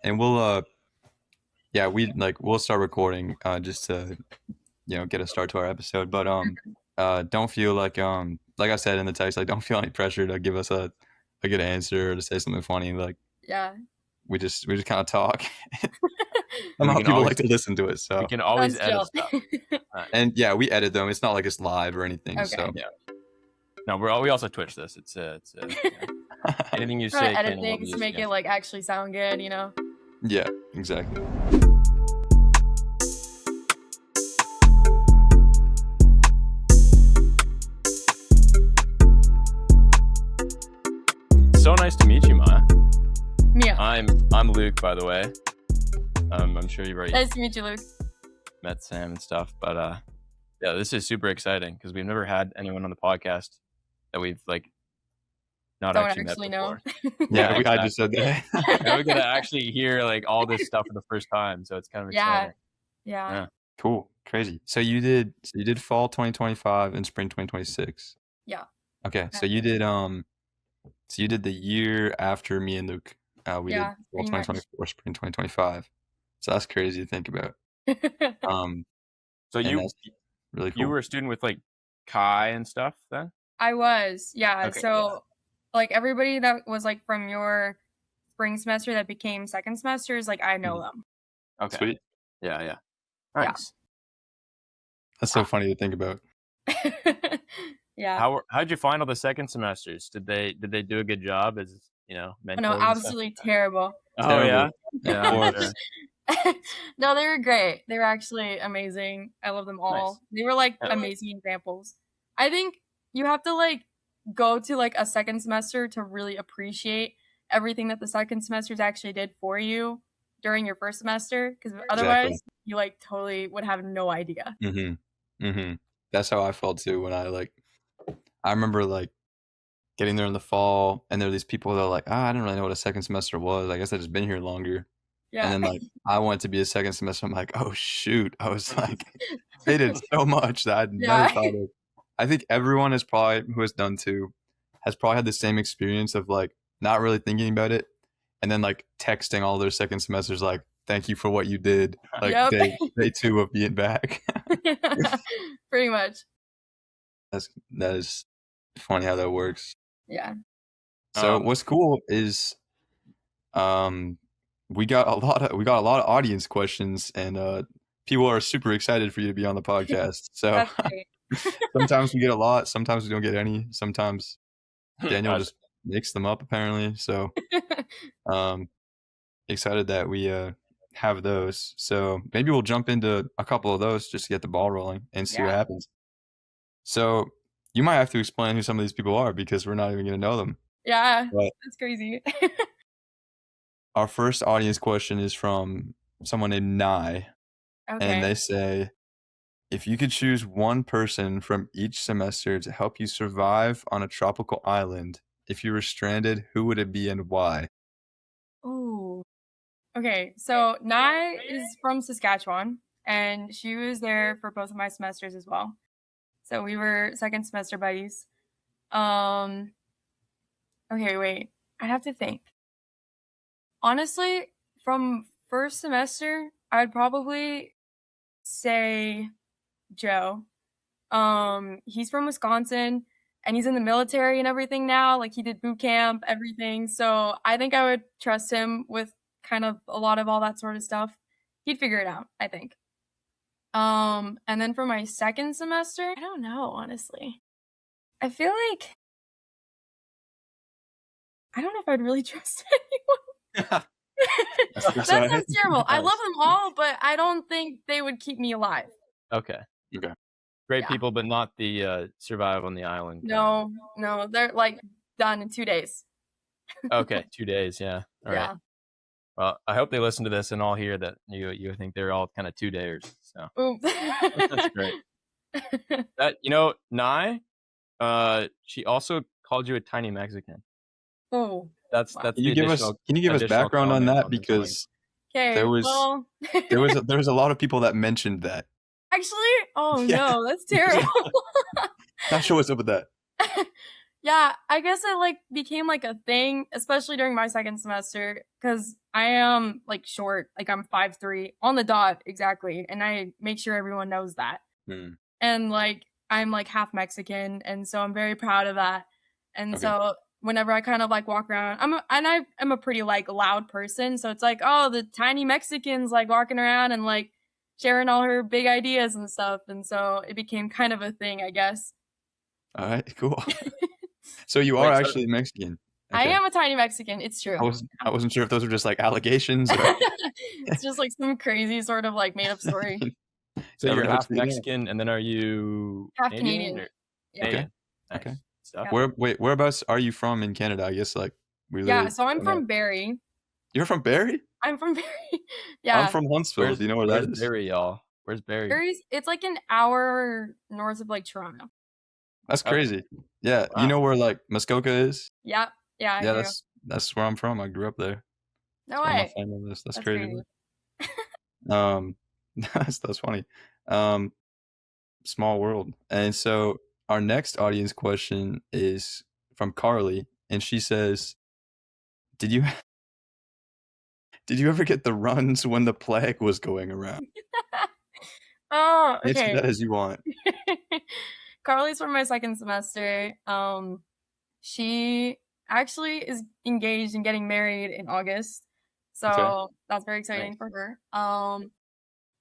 and we'll we'll start recording just to get a start to our episode. But don't feel like I said in the text, like don't feel any pressure to give us a good answer or to say something funny. Like we just kind of talk. Somehow people like to listen to it, so we can always edit stuff. And we edit them. It's not like it's live or anything. Okay. So no, we also Twitch this. It's anything you say. Edit things to make it like actually sound good, Yeah, exactly. So nice to meet you, Maya. Mia. I'm Luke, by the way. I'm sure you've already nice to meet you, Luke. Met Sam and stuff, but this is super exciting because we've never had anyone on the podcast that we've not actually met know. Before. Yeah, I just said that. Now we gotta actually hear all this stuff for the first time, so it's kind of exciting. Yeah. Cool, crazy. So you did fall 2025 and spring 2026. Yeah. Okay, so you did the year after me and Luke. We did fall 2024, spring 2025. So that's crazy to think about. So you really cool. You were a student with Kai and stuff then? I was, yeah. Okay, so everybody that was from your spring semester that became second semesters, I know them. Okay. Sweet. Yeah. Nice. Yeah. That's so funny to think about. Yeah. How'd you find all the second semesters? Did they do a good job as mentors? No, absolutely terrible. Oh yeah. No, they were great. They were actually amazing. I love them all. Nice. They were amazing examples. I think you have to go to a second semester to really appreciate everything that the second semesters actually did for you during your first semester, because otherwise you totally would have no idea. That's how I felt too when I remember getting there in the fall, and there are these people that are I didn't really know what a second semester was. I guess I just been here longer. Yeah. And then I wanted to be a second semester. I'm oh shoot. I was they did so much that I'd never thought of. I think everyone who has done two has probably had the same experience of not really thinking about it, and then texting all their second semesters thank you for what you did day two of being back. Pretty much. That is funny how that works. Yeah. So what's cool is we got a lot of audience questions, and people are super excited for you to be on the podcast. So sometimes we get a lot, sometimes we don't get any. Sometimes Daniel just makes them up apparently. So excited that we have those. So maybe we'll jump into a couple of those just to get the ball rolling and see what happens. So you might have to explain who some of these people are because we're not even going to know them. Yeah, that's crazy. Our first audience question is from someone named M.I.A. Okay. And they say, if you could choose one person from each semester to help you survive on a tropical island, if you were stranded, who would it be and why? Ooh. Okay, so M.I.A. is from Saskatchewan, and she was there for both of my semesters as well. So we were second semester buddies. Okay, wait. I'd have to think. Honestly, from first semester, I'd probably say Joe. He's from Wisconsin, and he's in the military and everything now. He did boot camp, everything. So I think I would trust him with kind of a lot of all that sort of stuff. He'd figure it out, I think. And then for my second semester, I don't know, honestly. I feel I don't know if I'd really trust anyone. That sounds terrible. I love them all, but I don't think they would keep me alive. Okay. Great people, but not the survive on the island. No, they're done in 2 days. Okay, 2 days, yeah. All right. Well, I hope they listen to this and all hear that you think they're all kind of 2-dayers. So that's great. M.I.A, she also called you a tiny Mexican. Oh, that's can you give us background on that, because there was a lot of people that mentioned that. Actually, no, that's terrible. Not sure what's up with that. Yeah, I guess it like became like a thing, especially during my second semester, because I am like short, like I'm 5'3" on the dot exactly, and I make sure everyone knows that. And like I'm like half Mexican, and so I'm very proud of that. And so whenever I kind of like walk around, I'm a pretty like loud person, so it's like, oh, the tiny Mexican's like walking around and like sharing all her big ideas and stuff, and so it became kind of a thing, I guess. All right, cool. So you are actually Mexican. Okay. I am a tiny Mexican. It's true. I wasn't sure if those were just like allegations. Or... It's just like some crazy sort of like made up story. So you're half Mexican, and then are you half Canadian? Or... Yeah. Okay. Nice. Okay. Yeah. Whereabouts are you from in Canada? I guess like so I'm from Barrie. You're from Barrie? I'm from Barrie. Yeah. I'm from Huntsville. Do you know where that is? Barrie, y'all? Where's Barrie? Barrie's, it's like an hour north of like Toronto. That's crazy. Yeah. Wow. You know where like Muskoka is? Yeah. Yeah. That's where I'm from. I grew up there. No way. That's crazy. That's funny. Small world. And so our next audience question is from Carly, and she says, Did you ever get the runs when the plague was going around? Oh, okay. Answer that as you want. Carly's from my second semester. She actually is engaged and getting married in August. So that's very exciting for her.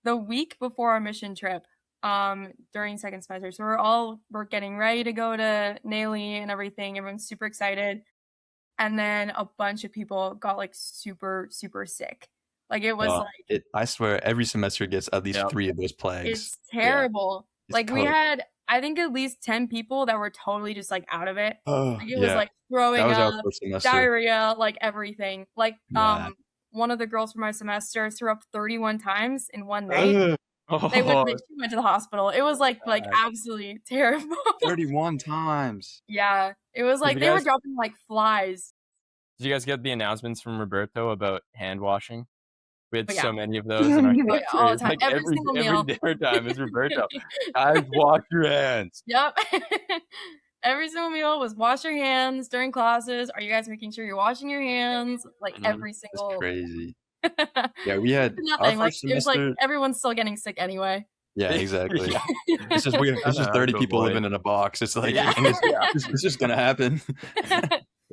The week before our mission trip, during second semester, so we're getting ready to go to NALE and everything. Everyone's super excited. And then a bunch of people got like super, super sick. Like it was I swear every semester gets at least 3 of those plagues. It's terrible. Yeah. Like we had, I think, at least 10 people that were totally just like out of it. Like it was like throwing up, diarrhea, like everything. Like one of the girls from my semester threw up 31 times in one night. She went to the hospital. It was like absolutely terrible. 31 times. Yeah. It was like they were dropping like flies. Did you guys get the announcements from Roberto about hand washing? We had so many of those in our all the time. Like every single meal. Every dinner time is Roberto. Guys, wash your hands. Yep. Every single meal was wash your hands during classes. Are you guys making sure you're washing your hands? Like every single. That's crazy. Yeah, we had nothing. Like semester... it was like everyone's still getting sick anyway. Yeah, exactly. It's just 30 people living in a box. It's like it's just gonna happen.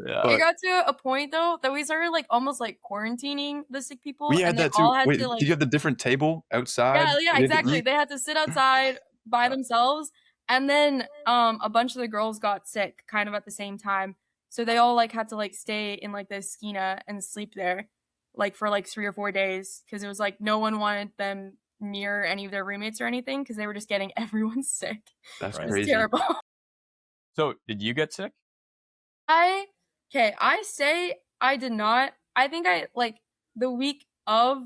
Yeah. It got to a point though that we started like almost like quarantining the sick people. We had that too. Wait, did you have the different table outside? Yeah, exactly. They had to sit outside by themselves, and then a bunch of the girls got sick kind of at the same time. So they all like had to like stay in like the esquina and sleep there, like for like 3 or 4 days, because it was like no one wanted them near any of their roommates or anything because they were just getting everyone sick. That's crazy. Terrible. So did you get sick? I say I did not. I think I like the week of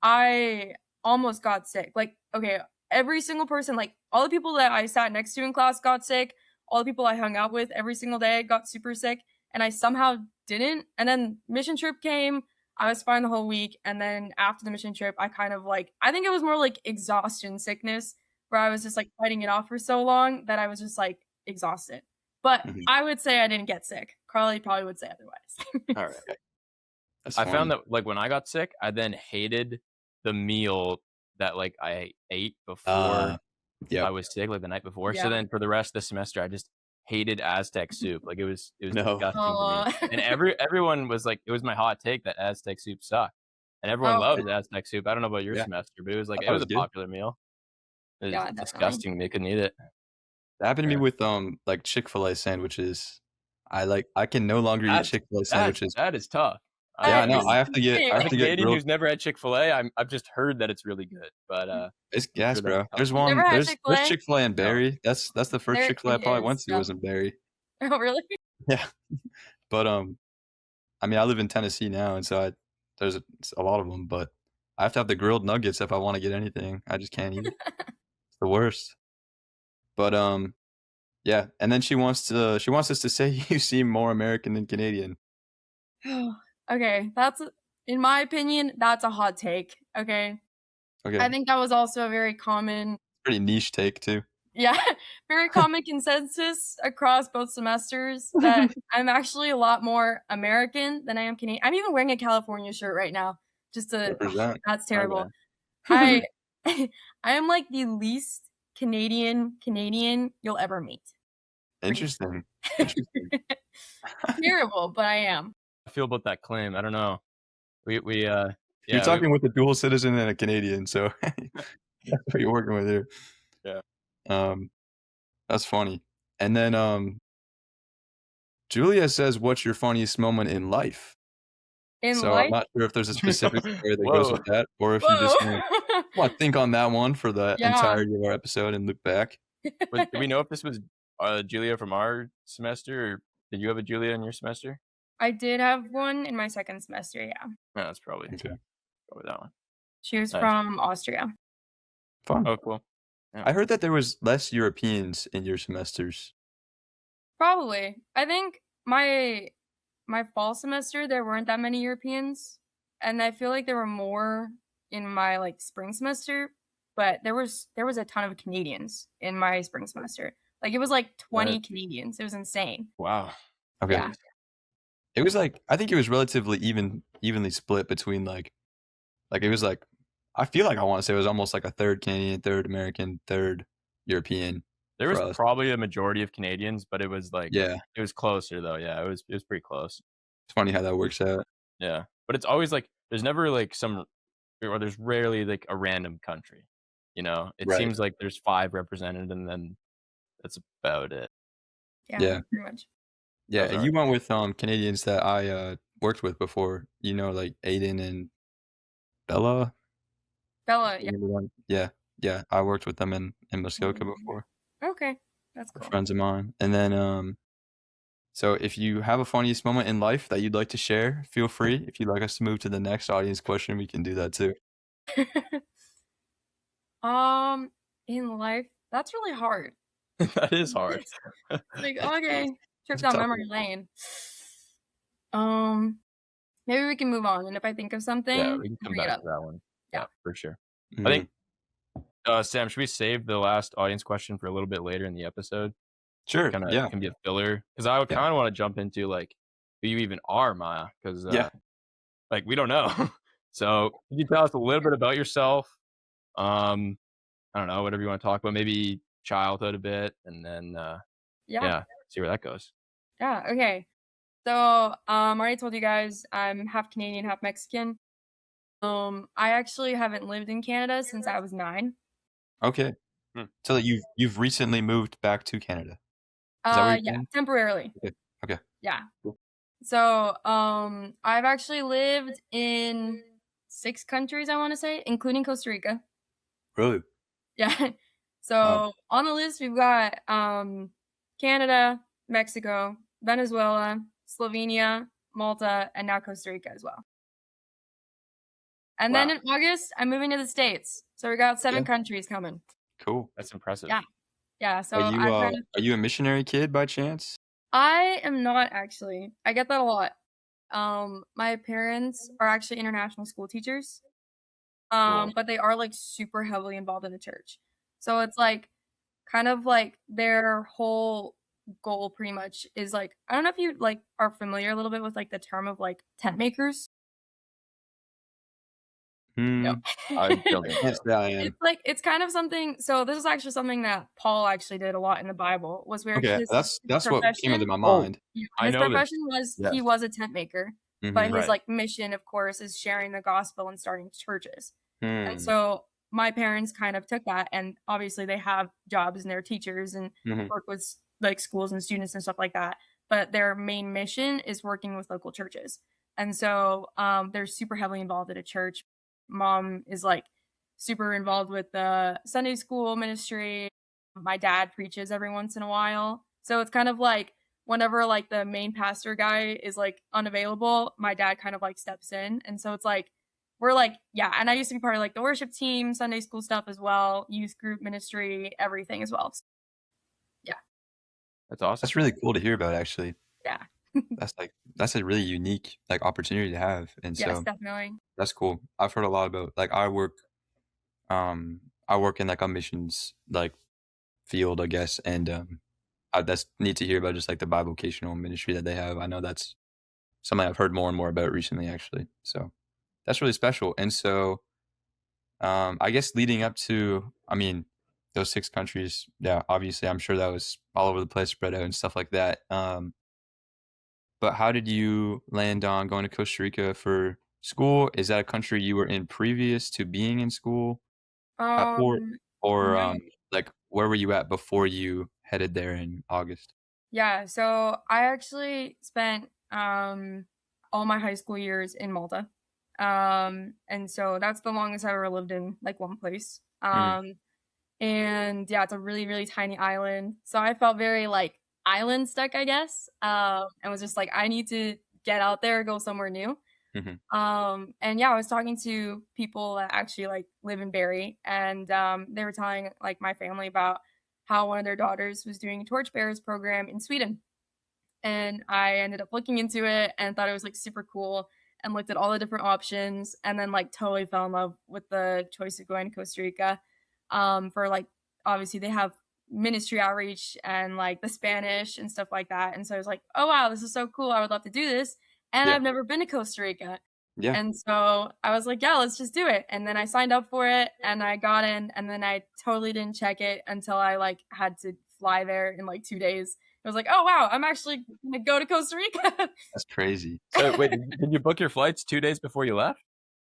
I almost got sick. Like, okay, every single person, like all the people that I sat next to in class got sick. All the people I hung out with every single day got super sick, and I somehow didn't. And then mission trip came. I was fine the whole week. And then after the mission trip, I kind of like, I think it was more like exhaustion sickness, where I was just like fighting it off for so long that I was just like exhausted. But I would say I didn't get sick. Carly probably would say otherwise. All right. I found that like when I got sick, I then hated the meal that like I ate before I was sick, like the night before. So then for the rest of the semester, I just hated Aztec soup. Like it was disgusting to me. And everyone was like, it was my hot take that Aztec soup sucked. And everyone loved Aztec soup. I don't know about your semester, but it was like it was a popular meal. It was disgusting to me. I couldn't eat it. That happened to me with like Chick-fil-A sandwiches. I can no longer eat Chick-fil-A sandwiches. That is tough. Yeah, no, I have to get Canadian who's never had Chick-fil-A. I've just heard that it's really good, but it's gas, bro. There's Chick-fil-A in Barrie. That's the first Chick-fil-A I probably went to was in Barrie. Oh, really? Yeah, but I mean, I live in Tennessee now, and so there's a lot of them, but I have to have the grilled nuggets if I want to get anything. I just can't eat it. It's the worst. But yeah, and then she wants us to say you seem more American than Canadian. Okay, that's, in my opinion, that's a hot take. Okay. I think that was also a very common, pretty niche take too. Yeah, very common consensus across both semesters that I'm actually a lot more American than I am Canadian. I'm even wearing a California shirt right now. That's terrible. Okay. I am like the least Canadian you'll ever meet. Interesting. Terrible, but I am. I feel about that claim. I don't know. You're talking with a dual citizen and a Canadian, so that's what you're working with here. Yeah. That's funny. And then Julia says, "What's your funniest moment in life?" So I'm not sure if there's a specific story that goes with that, or if you just want to think on that one for the entirety of our episode and look back. Do we know if this was Julia from our semester, or did you have a Julia in your semester? I did have one in my second semester, yeah. Yeah, that's probably that one. She was from Austria. Fun. Oh, cool. Yeah. I heard that there was less Europeans in your semesters. Probably. I think my fall semester there weren't that many Europeans, and I feel like there were more in my like spring semester, but there was a ton of Canadians in my spring semester. Like it was like 20 Canadians. It was insane. Wow. Okay. Yeah. It was like, I think it was relatively evenly split between like it was like, I feel like I want to say it was almost like a third Canadian, third American, third European. There was probably a majority of Canadians, but it was like, it was closer though. Yeah, it was pretty close. It's funny how that works out. Yeah, but it's always like, there's never like there's rarely like a random country, you know? It seems like there's 5 represented and then that's about it. Yeah. Pretty much. Yeah, and you went with Canadians that I worked with before, you know, like Aiden and Bella. Yeah. Yeah, I worked with them in Muskoka before. Okay, that's cool. Friends of mine. And then so if you have a funniest moment in life that you'd like to share, feel free. If you'd like us to move to the next audience question, we can do that too. In life, that's really hard. That is hard. Like, okay, trip down memory lane. Maybe we can move on, and if I think of something, we can come back to that one. Yeah, for sure. Mm-hmm. I think, Sam, should we save the last audience question for a little bit later in the episode? Sure. It can be a filler, because I would kind of want to jump into like who you even are, M.I.A, because like we don't know. So can you tell us a little bit about yourself? I don't know, whatever you want to talk about, maybe childhood a bit, and then see where that goes. Yeah. Okay. So I already told you guys I'm half Canadian, half Mexican. I actually haven't lived in Canada since I was 9. Okay. So you've recently moved back to Canada. Is that what you're saying? Temporarily. Okay. Yeah. Cool. So I've actually lived in 6 countries, I want to say, including Costa Rica. Really? Yeah. So on the list we've got Canada, Mexico, Venezuela, Slovenia, Malta, and now Costa Rica as well. And then in August, I'm moving to the States. So we got 7 countries coming. Cool. That's impressive. Yeah. Yeah. So are you a missionary kid by chance? I am not actually. I get that a lot. My parents are actually international school teachers. But they are like super heavily involved in the church. So it's like kind of like their whole goal pretty much is like, I don't know if you like are familiar a little bit with like the term of like tent makers. No. It's like, it's kind of something. So this is actually something that Paul actually did a lot in the Bible, was where that's what came into my mind. His profession was he was a tent maker, but his like mission, of course, is sharing the gospel and starting churches. And so my parents kind of took that, and obviously they have jobs and they're teachers and work with like schools and students and stuff like that. But their main mission is working with local churches. And so they're super heavily involved in a church. Mom is like super involved with the Sunday school ministry. My dad preaches every once in a while. So it's kind of like whenever like the main pastor guy is like unavailable, my dad kind of like steps in. And so it's like, we're like, and I used to be part of like the worship team, Sunday school stuff as well, youth group ministry, everything as well. Yeah. That's awesome. That's really cool to hear about, actually. Yeah. That's a really unique like opportunity to have. And yes, definitely. That's cool. I've heard a lot about like I work in like a missions like field, I guess. And that's neat to hear about, just like the bivocational ministry that they have. I know that's something I've heard more and more about recently, actually. So that's really special. And so I guess leading up to, I mean, those 6 countries, yeah, obviously, I'm sure that was all over the place, spread out and stuff like that. But how did you land on going to Costa Rica for school? Is that a country you were in previous to being in school for? Or No. like, where were you at before you headed there in August? Yeah, so I actually spent all my high school years in Malta. And so that's the longest I've ever lived in like one place. And yeah, it's a really, really tiny island. So I felt very like island stuck, I guess. And was just like, I need to get out there, go somewhere new. And yeah, I was talking to people that actually like live in Barrie, and they were telling like my family about how one of their daughters was doing a Torchbearers program in Sweden. And I ended up looking into it and thought it was like super cool, and looked at all the different options, and then like totally fell in love with the choice of going to Costa Rica. For like, obviously they have ministry outreach and like the Spanish and stuff like that. And so I was like, oh wow, this is so cool. I would love to do this. And Yeah. I've never been to Costa Rica. Yeah. And so I was like, yeah, let's just do it. And then I signed up for it and I got in, and then I totally didn't check it until I like had to fly there in like 2 days. I was like, oh wow, I'm actually gonna go to Costa Rica. That's crazy. So wait, did you book your flights 2 days before you left?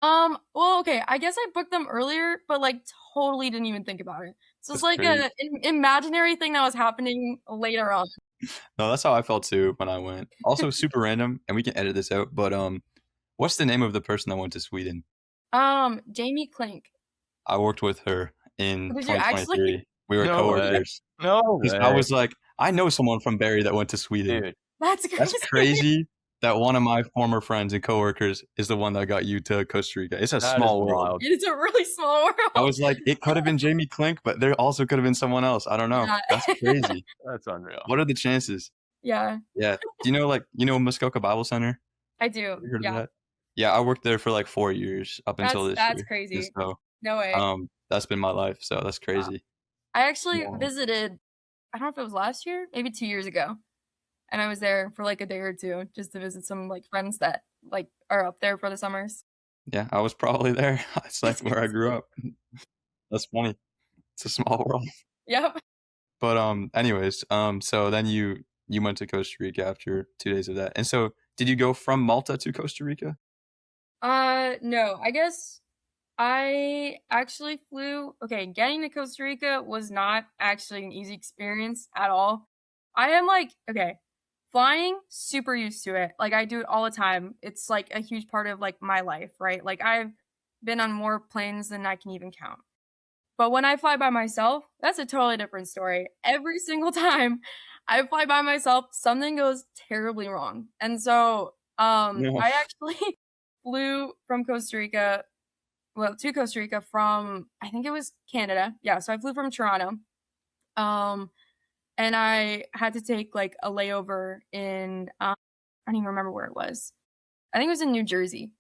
Well, okay, I guess I booked them earlier, but like totally didn't even think about it. So it's like an imaginary thing that was happening later on. No, that's how I felt too when I went. Also super random, and we can edit this out, but what's the name of the person that went to Sweden? Jamie Klink. I worked with her in Did you 2023. actually? We were coworkers. No way. I was like, I know someone from Barrie that went to Sweden. Dude, That's crazy. That's crazy that one of my former friends and coworkers is the one that got you to Costa Rica. It's a small world. wild. It's a really small world. I was like, it could have been Jamie Klink, but there also could have been someone else. I don't know. Yeah. That's crazy. That's unreal. What are the chances? Yeah, Yeah. Do you know Muskoka Bible Center? I do. You heard of Yeah, that? Yeah, I worked there for like 4 years up until this year. that's crazy. And so, No way. that's been my life. So that's crazy. I actually Wow. visited, I don't know if it was last year, maybe 2 years ago. And I was there for like a day or two just to visit some like friends that like are up there for the summers. Yeah, I was probably there. It's like where I grew up. That's funny. It's a small world. Yep. But anyways, so then you went to Costa Rica after 2 days of that. And so did you go from Malta to Costa Rica? No, I guess I actually flew. Okay, getting to Costa Rica was not actually an easy experience at all. I am like, okay, flying, super used to it. Like I do it all the time. It's like a huge part of like my life, right? Like I've been on more planes than I can even count. But when I fly by myself, that's a totally different story. Every single time I fly by myself, something goes terribly wrong. And so No. I actually flew from Costa Rica, well, to Costa Rica from, I think it was Canada. Yeah, so I flew from Toronto. And I had to take like a layover in, I don't even remember where it was. I think it was in New Jersey.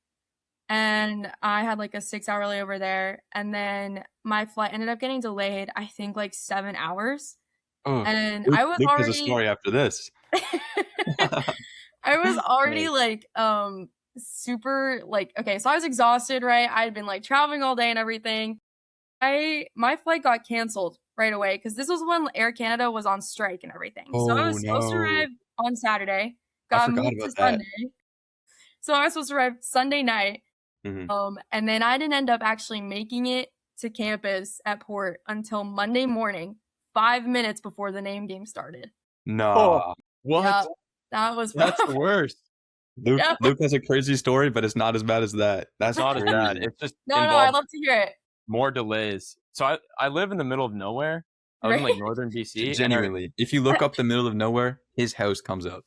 And I had like a 6-hour layover there. And then my flight ended up getting delayed, I think like 7 hours. Oh, And Luke, I was Luke has a already, story after this. I was already like, super like, okay, so I was exhausted, right? I had been like traveling all day and everything. My flight got canceled right away because this was when Air Canada was on strike and everything. So I was supposed to arrive on Saturday, got moved to Sunday. So I was supposed to arrive Sunday night. And then I didn't end up actually making it to campus at Port until Monday morning, 5 minutes before the name game started. No. Oh, what? Yeah, that was rough. That's the worst. Luke has a crazy story, but it's not as bad as that. That's not as bad. It's just no, I'd love to hear it. More delays. So I live in the middle of nowhere. I live in like northern BC. Genuinely, if you look up the middle of nowhere, his house comes up.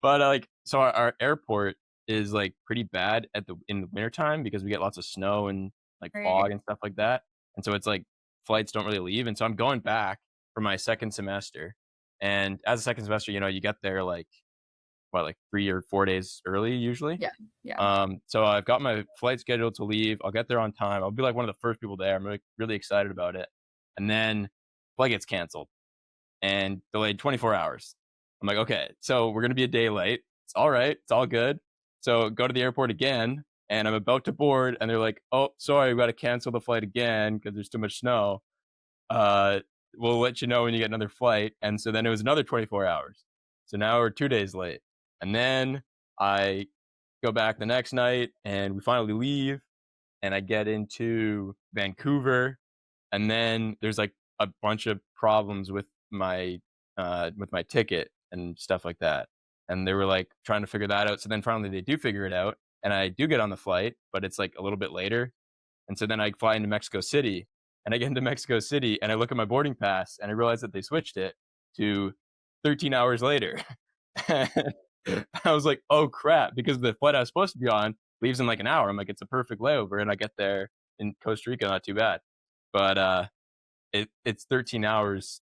But like, so our airport is like pretty bad in the wintertime because we get lots of snow and like fog and stuff like that. And so it's like flights don't really leave. And so I'm going back for my second semester. And as a second semester, you get there like 3 or 4 days early usually. Yeah. So I've got my flight scheduled to leave. I'll get there on time. I'll be like one of the first people there. I'm really excited about it. And then flight gets canceled and delayed 24 hours. I'm like, okay, so we're going to be a day late. It's all right. It's all good. So go to the airport again, and I'm about to board, and they're like, oh, sorry, we got to cancel the flight again because there's too much snow. We'll let you know when you get another flight. And so then it was another 24 hours. So now we're 2 days late. And then I go back the next night, and we finally leave, and I get into Vancouver, and then there's like a bunch of problems with my ticket and stuff like that. And they were like trying to figure that out. So then finally they do figure it out, and I do get on the flight, but it's like a little bit later. And so then I fly into Mexico City, and I get into Mexico City, and I look at my boarding pass, and I realize that they switched it to 13 hours later. I was like, oh crap, because the flight I was supposed to be on leaves in like an hour. I'm like, it's a perfect layover, and I get there in Costa Rica, not too bad. But it's 13 hours,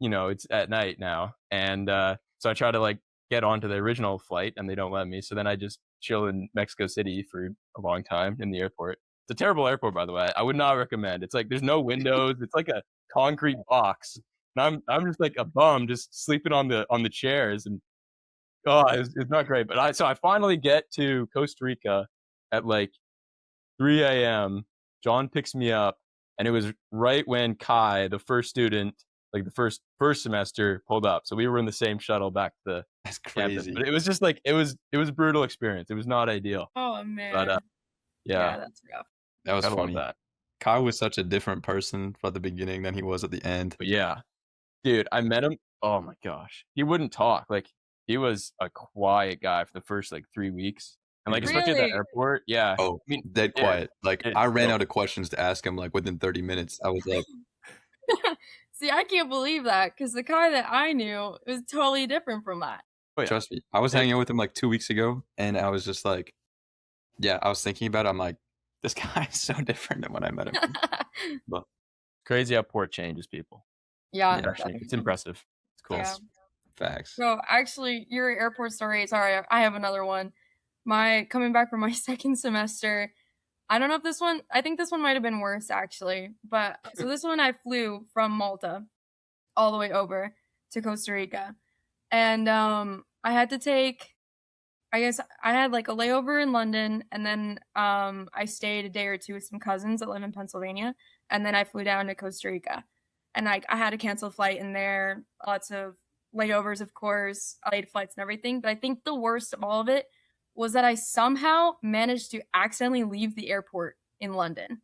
it's at night now. And so I try to like get onto the original flight, and they don't let me. So then I just chill in Mexico City for a long time in the airport. It's a terrible airport, by the way. I would not recommend. It's like there's no windows. It's like a concrete box. And I'm just like a bum, just sleeping on the chairs, and it's not great. But I finally get to Costa Rica at like 3 a.m. John picks me up, and it was right when Kai, the first student, like the first semester, pulled up. So we were in the same shuttle back to That's crazy. campus. But it was just like it was a brutal experience. It was not ideal. Oh man. But yeah, that's rough. That was funny. That. Kai was such a different person for the beginning than he was at the end. But yeah, dude, I met him. Oh my gosh, he wouldn't talk. Like he was a quiet guy for the first like 3 weeks, and like especially at the airport. Yeah. Oh, I mean, dead quiet. Like I ran out of questions to ask him. Like within 30 minutes, I was like. See, I can't believe that because the Kai that I knew was totally different from that. Oh, yeah. Trust me, I was hanging out with him like 2 weeks ago, and I was just like, I was thinking about it. I'm like, this guy is so different than when I met him. But crazy how port changes people. Yeah, it's impressive. It's cool. Yeah. Facts. So actually, your airport story. Sorry, I have another one. Coming back from my second semester. I don't know if this one. I think this one might have been worse actually. But so this one, I flew from Malta all the way over to Costa Rica, and I had to take. I guess I had like a layover in London, and then I stayed a day or two with some cousins that live in Pennsylvania, and then I flew down to Costa Rica, and I had to cancel a flight in there. Lots of layovers, of course, late flights and everything. But I think the worst of all of it was that I somehow managed to accidentally leave the airport in London.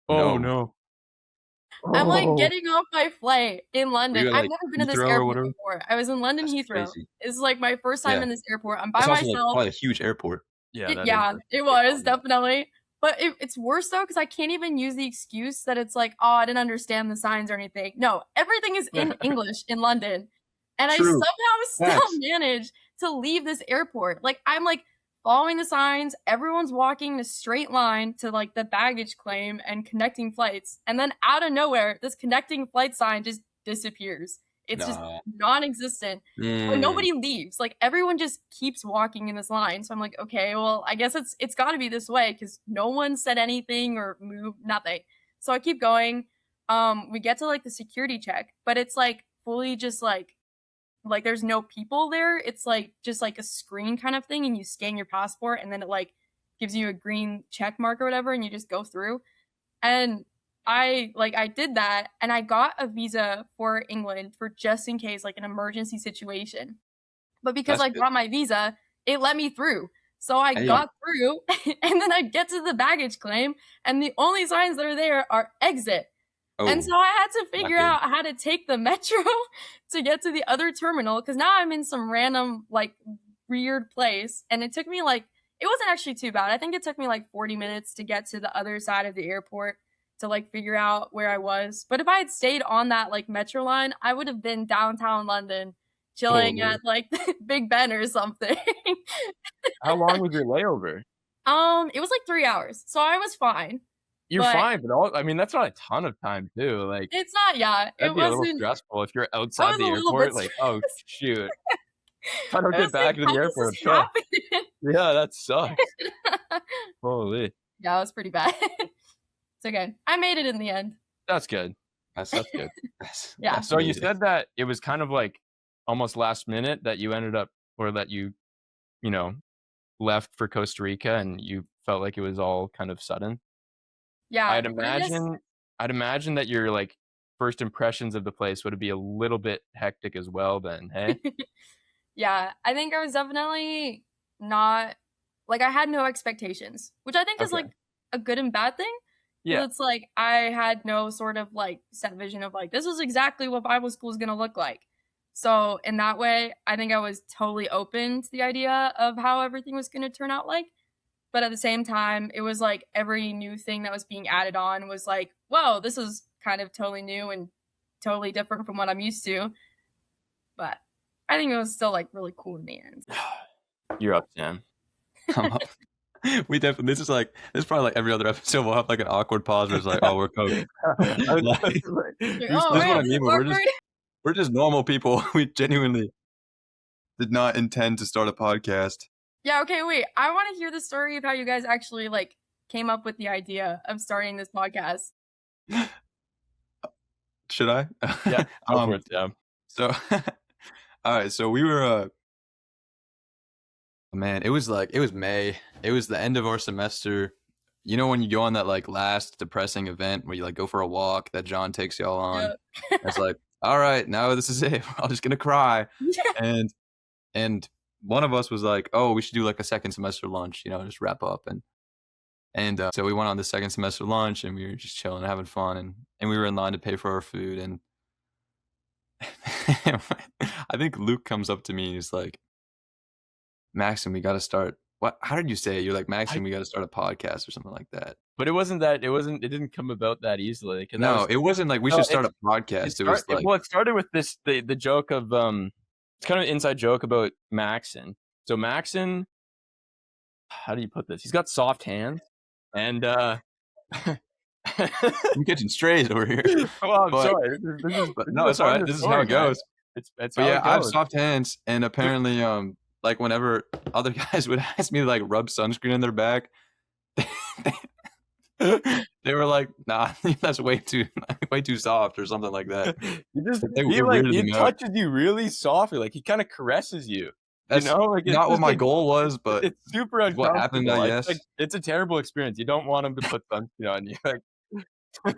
Oh no. I'm like getting off my flight in London. I've never been to this airport before. I was in London Heathrow. This is like my first time in this airport. I'm by myself. Also probably a huge airport. It was definitely. But it's worse though because I can't even use the excuse that it's like, oh, I didn't understand the signs or anything. No, everything is in English in London, and I somehow still managed to leave this airport. Like I'm like following the signs, everyone's walking in a straight line to like the baggage claim and connecting flights. And then out of nowhere, this connecting flight sign just disappears. It's just non-existent. But nobody leaves. Like everyone just keeps walking in this line. So I'm like, okay, well, I guess it's got to be this way because no one said anything or moved, nothing. So I keep going. We get to like the security check, but it's like fully just like there's no people there. It's like just like a screen kind of thing, and you scan your passport, and then it like gives you a green check mark or whatever, and you just go through. And I did that, and I got a visa for England for just in case, like an emergency situation. But because I got my visa, it let me through. So I got through, and then I get to the baggage claim, and the only signs that are there are exit. And so I had to figure out how to take the metro to get to the other terminal because now I'm in some random, like, weird place. And it took me, like, it wasn't actually too bad. I think it took me, like, 40 minutes to get to the other side of the airport to, like, figure out where I was. But if I had stayed on that, like, metro line, I would have been downtown London chilling at, like, Big Ben or something. How long was your layover? It was, like, 3 hours. So I was fine. You're fine, but that's not a ton of time too. Like it's not, That'd be a little stressful if you're outside the airport. Like, oh shoot, if I don't get back to the airport. Yeah, that sucks. Holy. Yeah, it was pretty bad. It's okay. I made it in the end. That's good. That's good. That's so you said that it was kind of like almost last minute that you ended up, or that you left for Costa Rica, and you felt like it was all kind of sudden. Yeah. I'd imagine that your like first impressions of the place would be a little bit hectic as well then, hey? Yeah, I think I was definitely not, like, I had no expectations, which I think is like a good and bad thing. Yeah. It's like I had no sort of like set vision of like, this is exactly what Bible school is going to look like. So in that way, I think I was totally open to the idea of how everything was going to turn out like. But at the same time, it was like every new thing that was being added on was like, whoa, this is kind of totally new and totally different from what I'm used to. But I think it was still like really cool in the end. You're up, Sam. I'm up. We definitely, this is probably like every other episode. We'll have like an awkward pause where it's like, oh, we're coached. This is what I mean. We're just normal people. We genuinely did not intend to start a podcast. Yeah, okay, wait. I want to hear the story of how you guys actually like came up with the idea of starting this podcast. Should I? Yeah, go for it, yeah. So, all right. So we were, man, it was May. It was the end of our semester. You know when you go on that like last depressing event where you like go for a walk that John takes y'all on? Yeah. It's like, all right, now this is it. We're all just gonna cry. Yeah. And one of us was like, oh, we should do like a second semester lunch, just wrap up. And so we went on the second semester lunch, and we were just chilling, having fun, and we were in line to pay for our food. And I think Luke comes up to me and he's like, Maxim, we got to start. What? How did you say it? You're like, Maxim, we got to start a podcast or something like that. But it didn't come about that easily. No, it wasn't like we should start a podcast. It started with the joke of, it's kind of an inside joke about Maxon. So Maxon, how do you put this? He's got soft hands, and I'm catching strays over here. Well, I'm sorry. No, it's all right. This is how it goes. It's how it goes. I have soft hands, and apparently, like whenever other guys would ask me to like rub sunscreen in their back, they were like, "Nah, that's way too soft," or something like that. He touches you really softly, like he kind of caresses you. That's not what my goal was, but it's super uncomfortable. What happened, I guess. It's a terrible experience. You don't want him to put sunscreen on you.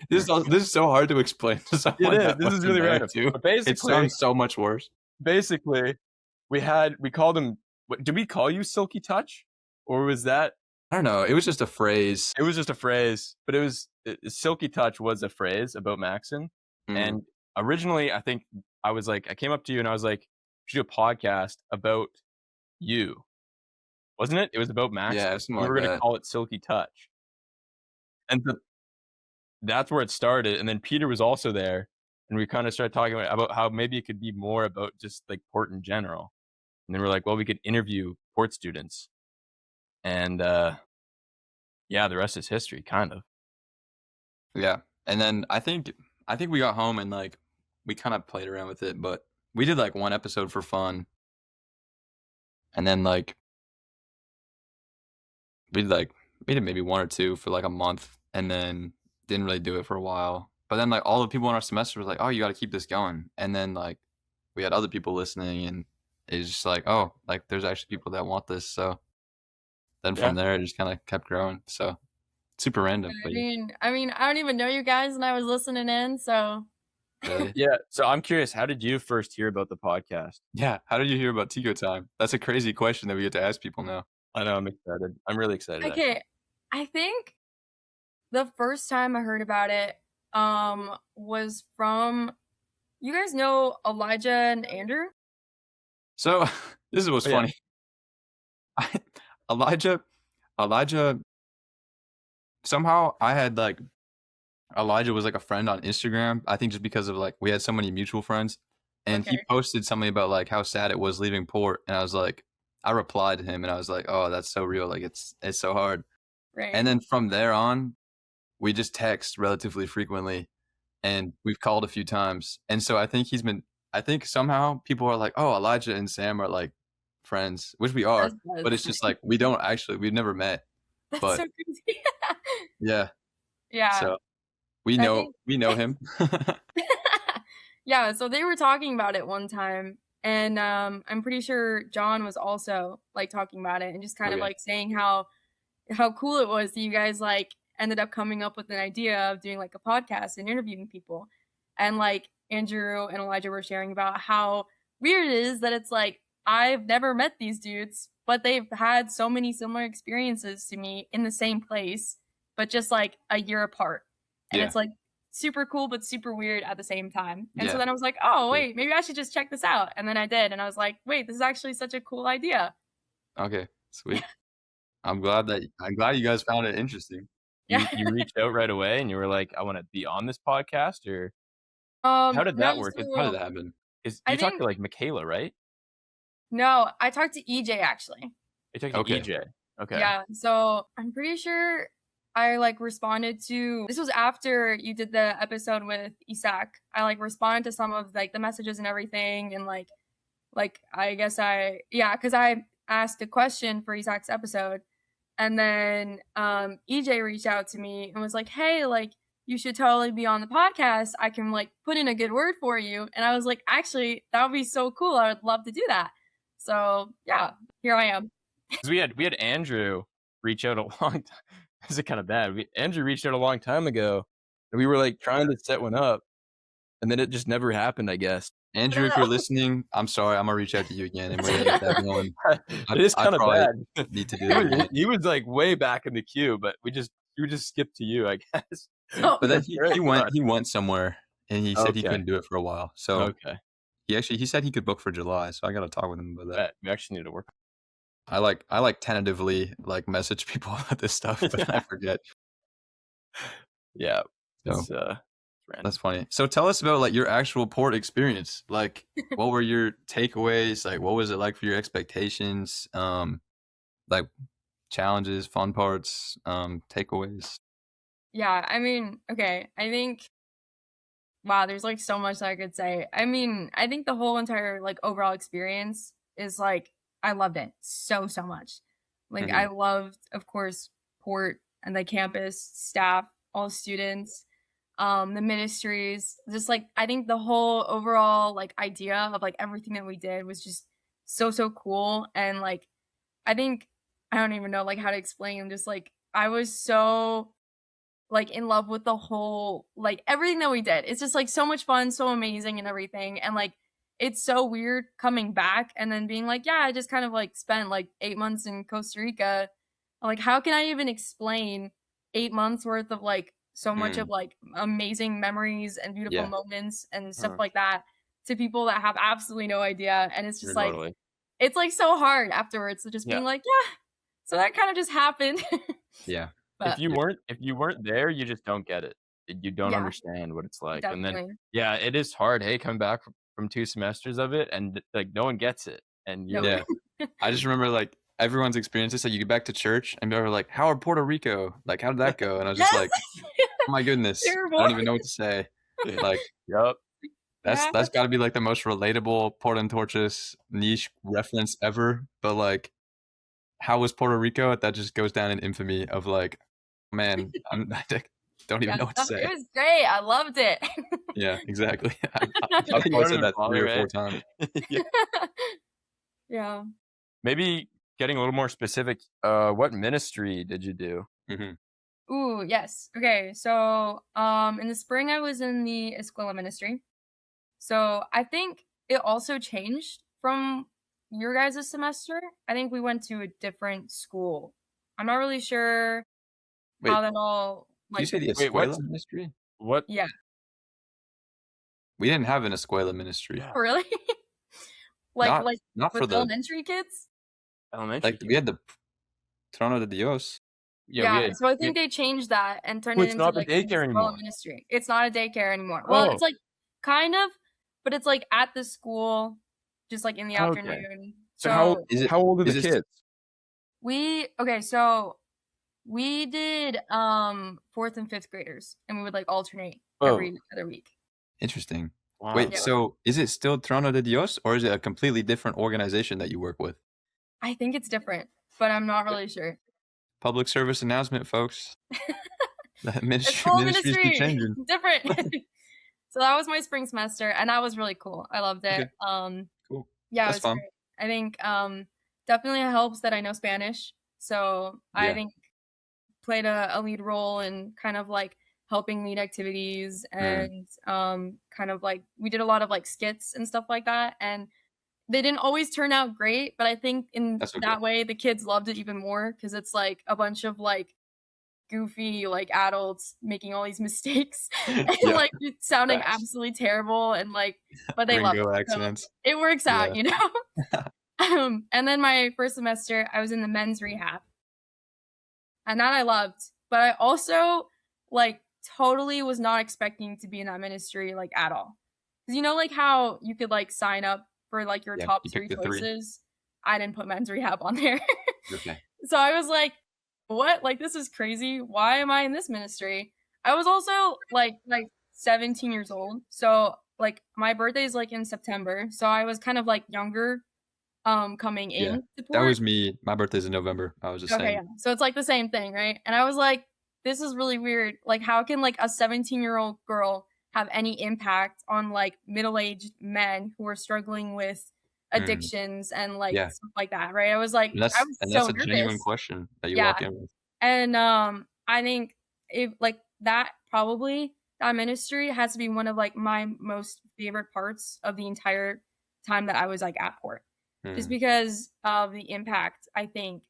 This is so hard to explain to someone. It is. This is really random. But basically, it sounds so much worse. Basically, we called him. Did we call you Silky Touch, or was that? I don't know. It was just a phrase. It was just a phrase, but Silky Touch was a phrase about Maxon. And originally, I think I came up to you and I was like, we should do a podcast about you. Wasn't it? It was about Maxon. Yeah, we were going to call it Silky Touch. And that's where it started. And then Peter was also there. And we kind of started talking about how maybe it could be more about just like Port in general. And then we're like, well, we could interview Port students. And yeah, the rest is history, kind of. Yeah. And then I think we got home and like we kind of played around with it, but we did like one episode for fun. And then like we did maybe one or two for like a month, and then didn't really do it for a while. But then like all the people in our semester was like, oh, you got to keep this going. And then like we had other people listening, and it's just like, oh, like there's actually people that want this. So then from there, it just kind of kept growing. So super random. I mean, I don't even know you guys, and I was listening in. So yeah. So I'm curious, how did you first hear about the podcast? Yeah. How did you hear about Tico Time? That's a crazy question that we get to ask people now. I know. I'm excited. I'm really excited. Okay. Actually. I think the first time I heard about it was from, you guys know Elijah and Andrew? So this is what's funny. Elijah, somehow I had like, Elijah was like a friend on Instagram. I think just because of like, we had so many mutual friends, and he posted something about like how sad it was leaving Port. And I was like, I replied to him and I was like, oh, that's so real. Like it's so hard. Right. And then from there on, we just text relatively frequently, and we've called a few times. And so I think somehow people are like, oh, Elijah and Sam are like friends, which we are, but it's just like, we've never met. That's but so crazy. yeah. Yeah. So We know him. Yeah, so they were talking about it one time, and I'm pretty sure John was also like talking about it and just kind of like saying how cool it was that you guys like ended up coming up with an idea of doing like a podcast and interviewing people. And like Andrew and Elijah were sharing about how weird it is that it's like I've never met these dudes, but they've had so many similar experiences to me in the same place, but just like a year apart. And it's like super cool but super weird at the same time. And so then I was like, oh wait, maybe I should just check this out. And then I did, and I was like, wait, this is actually such a cool idea. Okay, sweet. I'm glad you guys found it interesting. You reached out right away and you were like, I want to be on this podcast, or how did that work? How did that happen? You talked to like Michaela, right? No, I talked to EJ actually. You talked to EJ. Okay. Yeah, so I'm pretty sure I like responded to, this was after you did the episode with Isaac. I like responded to some of like the messages and everything, and like I guess because I asked a question for Isaac's episode, and then EJ reached out to me and was like, hey, like you should totally be on the podcast. I can like put in a good word for you. And I was like, actually, that would be so cool. I would love to do that. So yeah, here I am. We had Andrew reach out a long time. This is kind of bad. Andrew reached out a long time ago, and we were like trying to set one up, and then it just never happened, I guess. Andrew, if you're listening, I'm sorry. I'm gonna reach out to you again, and we're gonna get that going. It is kind of bad. Need to do that. He was like way back in the queue, but we just skipped to you, I guess. But then he went somewhere, and he said he couldn't do it for a while. So he said he could book for July. So I gotta talk with him about that. We actually need to work. I like tentatively like message people about this stuff, but I forget. Yeah. So that's funny. So tell us about like your actual port experience. Like, what were your takeaways? Like, what was it like for your expectations? Like challenges, fun parts, takeaways. Yeah, I mean, okay. I think, wow, there's like so much that I could say. I mean, I think the whole entire like overall experience is like, I loved it so much. Like I loved, of course, port and the campus staff, all students, the ministries, just like I think the whole overall like idea of like everything that we did was just so cool. And like I think I don't even know like how to explain, just like I was so like in love with the whole like everything that we did. It's just like so much fun, so amazing and everything. And like it's so weird coming back and then being like, yeah, I just kind of like spent like 8 months in Costa Rica. Like, how can I even explain 8 months worth of like so much of like amazing memories and beautiful moments and stuff like that to people that have absolutely no idea? And it's just like, it's like so hard afterwards to just being like, yeah, so that kind of just happened. Yeah. But if you weren't there, you just don't get it. You don't understand what it's like. Definitely. And then it is hard. Hey, coming back from 2 semesters of it, and like no one gets it. And you're I just remember like everyone's experiences. So you get back to church and people are like, how are Puerto Rico? Like, how did that go? And I was just like, oh my goodness, I don't even know what to say. Like, that's got to be like the most relatable Port and Torches niche reference ever. But like, how was Puerto Rico? That just goes down in infamy of like, man, I don't even know what to say. It was great. I loved it. Yeah, exactly. I think I said that 3 or 4 times. Yeah. Maybe getting a little more specific, what ministry did you do? Ooh, yes. Okay, so in the spring I was in the Escuela ministry. So I think it also changed from your guys' semester. I think we went to a different school. I'm not really sure how that all like. Did you say the Escuela ministry? What? Yeah. We didn't have an Escuela ministry. Oh, really? not for the elementary kids? Elementary. Like we had the Trono de Dios. Yeah, so I think they changed that and turned it into not like a daycare anymore. Ministry. It's not a daycare anymore. Well, it's like kind of, but it's like at the school, just like in the afternoon. So how old are the kids? So we did 4th and 5th graders, and we would like alternate every other week. Interesting. Wow. Wait, so is it still Trono de Dios, or is it a completely different organization that you work with? I think it's different, but I'm not really sure. Public service announcement, folks. The It's whole ministries keep changing. Different. So that was my spring semester, and that was really cool. I loved it. Okay. Cool. Yeah, That's it was fun. great. I think definitely it helps that I know Spanish. So I think played a lead role in kind of like helping lead activities and kind of like we did a lot of like skits and stuff like that. And they didn't always turn out great, but I think in that way the kids loved it even more because it's like a bunch of like goofy like adults making all these mistakes and like sounding absolutely terrible and like but they love it. So it works out, you know. And then my first semester I was in the men's rehab. And that I loved, but I also like totally was not expecting to be in that ministry like at all. Cuz you know like how you could like sign up for like your top 3 choices. I didn't put men's rehab on there. So I was like, what? Like this is crazy. Why am I in this ministry? I was also like 17 years old. So like my birthday is like in September. So I was kind of like younger coming in. That was me. My birthday's in November. I was just saying. Yeah. So it's like the same thing, right? And I was like, this is really weird. Like how can like a 17-year-old girl have any impact on like middle-aged men who are struggling with addictions and like stuff like that, right? I was like, that's so a genuine question that you walk in with. And I think if like that probably that ministry has to be one of like my most favorite parts of the entire time that I was like at Port. Just because of the impact I think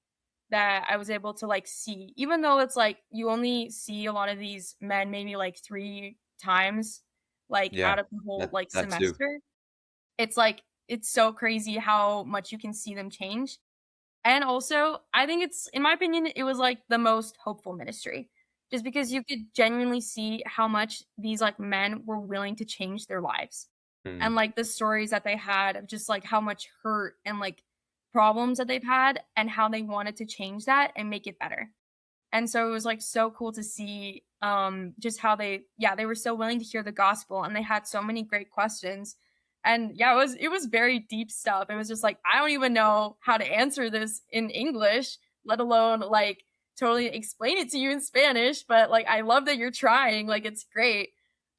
that I was able to like see, even though it's like you only see a lot of these men maybe like 3 times like out of the whole like semester. It's like it's so crazy how much you can see them change. And also I think it's, in my opinion, it was like the most hopeful ministry just because you could genuinely see how much these like men were willing to change their lives. And like the stories that they had of just like how much hurt and like problems that they've had and how they wanted to change that and make it better. And so it was like so cool to see just how they were so willing to hear the gospel and they had so many great questions. And it was very deep stuff. It was just like, I don't even know how to answer this in English, let alone like totally explain it to you in Spanish, but like I love that you're trying, like it's great.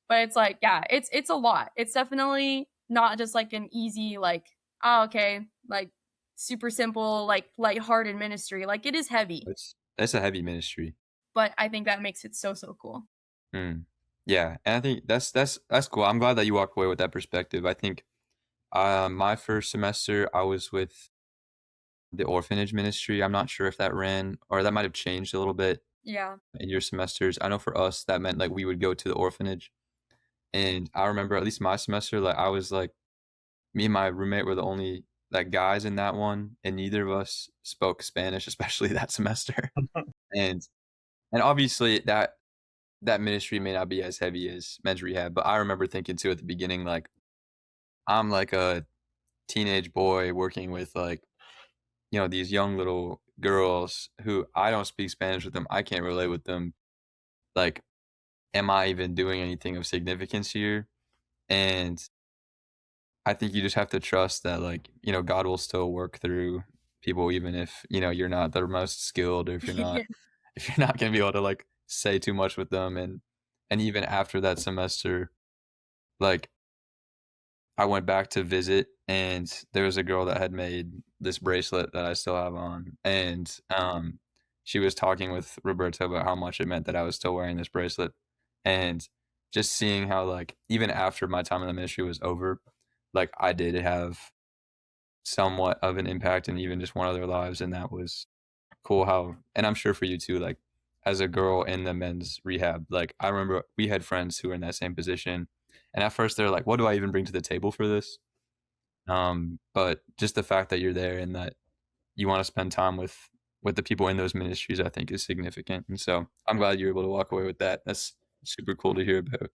But it's like, it's a lot. It's definitely not just like an easy, like, oh, okay, like super simple, like lighthearted ministry. Like it is heavy. It's a heavy ministry. But I think that makes it so cool. Yeah, and I think that's cool. I'm glad that you walked away with that perspective. I think my first semester I was with the orphanage ministry. I'm not sure if that ran or that might have changed a little bit. Yeah. In your semesters. I know for us that meant like we would go to the orphanage. And I remember at least my semester, like I was like, me and my roommate were the only like guys in that one, and neither of us spoke Spanish, especially that semester. and obviously that ministry may not be as heavy as men's rehab, but I remember thinking too at the beginning, like I'm like a teenage boy working with like, you know, these young little girls who I don't speak Spanish with them. I can't relate with them. Like, am I even doing anything of significance here? And I think you just have to trust that, like, you know, God will still work through people, even if, you know, you're not the most skilled, or if you're not, if you're not going to be able to like say too much with them. And even after that semester, like I went back to visit and there was a girl that had made this bracelet that I still have on. And, she was talking with Roberto about how much it meant that I was still wearing this bracelet, and just seeing how like, even after my time in the ministry was over, like I did have somewhat of an impact in even just one of their lives. And that was cool how, and I'm sure for you too, like as a girl in the men's rehab, like I remember we had friends who were in that same position. And at first they're like, what do I even bring to the table for this? But just the fact that you're there and that you want to spend time with the people in those ministries, I think is significant. And so I'm glad you're able to walk away with that. That's super cool to hear about.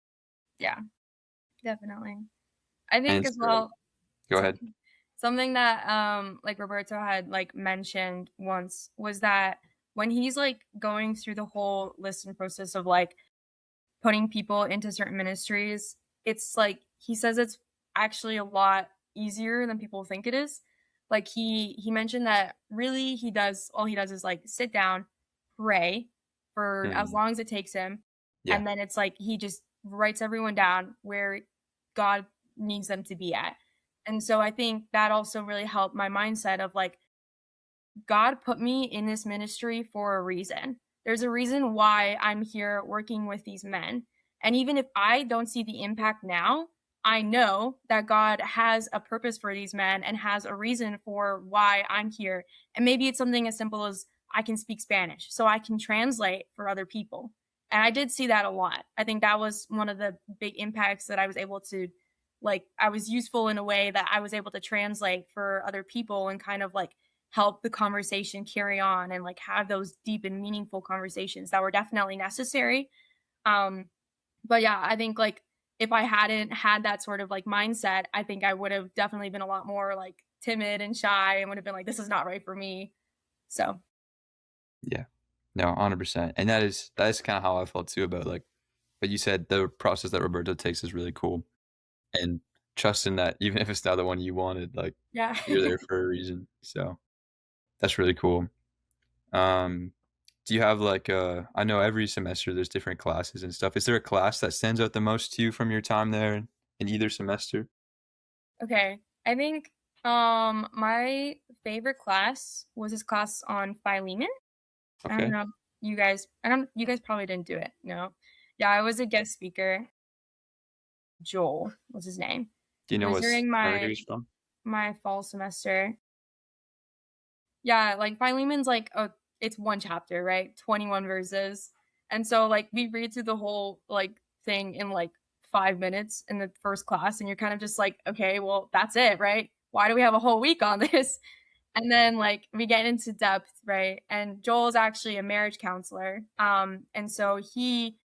Yeah, definitely. I think as well. Go ahead. Something that like Roberto had like mentioned once was that when he's like going through the whole listing process of like putting people into certain ministries, it's like he says it's actually a lot easier than people think it is. Like he mentioned that really all he does is like sit down, pray for as long as it takes him, And then it's like he just writes everyone down where God needs them to be at. And so I think that also really helped my mindset of like, God put me in this ministry for a reason. There's a reason why I'm here working with these men. And even if I don't see the impact now, I know that God has a purpose for these men and has a reason for why I'm here. And maybe it's something as simple as I can speak Spanish, so I can translate for other people. And I did see that a lot. I think that was one of the big impacts that I was able to, like, I was useful in a way that I was able to translate for other people and kind of like help the conversation carry on and like have those deep and meaningful conversations that were definitely necessary. But yeah, I think like if I hadn't had that sort of like mindset, I think I would have definitely been a lot more like timid and shy and would have been like, this is not right for me. So yeah, no, 100%. And that is kind of how I felt too about like, but you said the process that Roberto takes is really cool, and trusting that even if it's not the one you wanted, like yeah, you're there for a reason. So that's really cool. Do you have like I know every semester there's different classes and stuff. Is there a class that stands out the most to you from your time there in either semester? Okay. I think my favorite class was this class on Philemon. I don't Okay. know you guys probably didn't do it. No. Yeah, I was a guest speaker. Joel was his name. Do you know It was what during semester he's from? my fall semester. Yeah, like Philemon's like it's one chapter, right? 21 verses. And so like we read through the whole like thing in like 5 minutes in the first class, and you're kind of just like, okay, well, that's it, right? Why do we have a whole week on this? And then like we get into depth, right? And Joel's actually a marriage counselor. And so he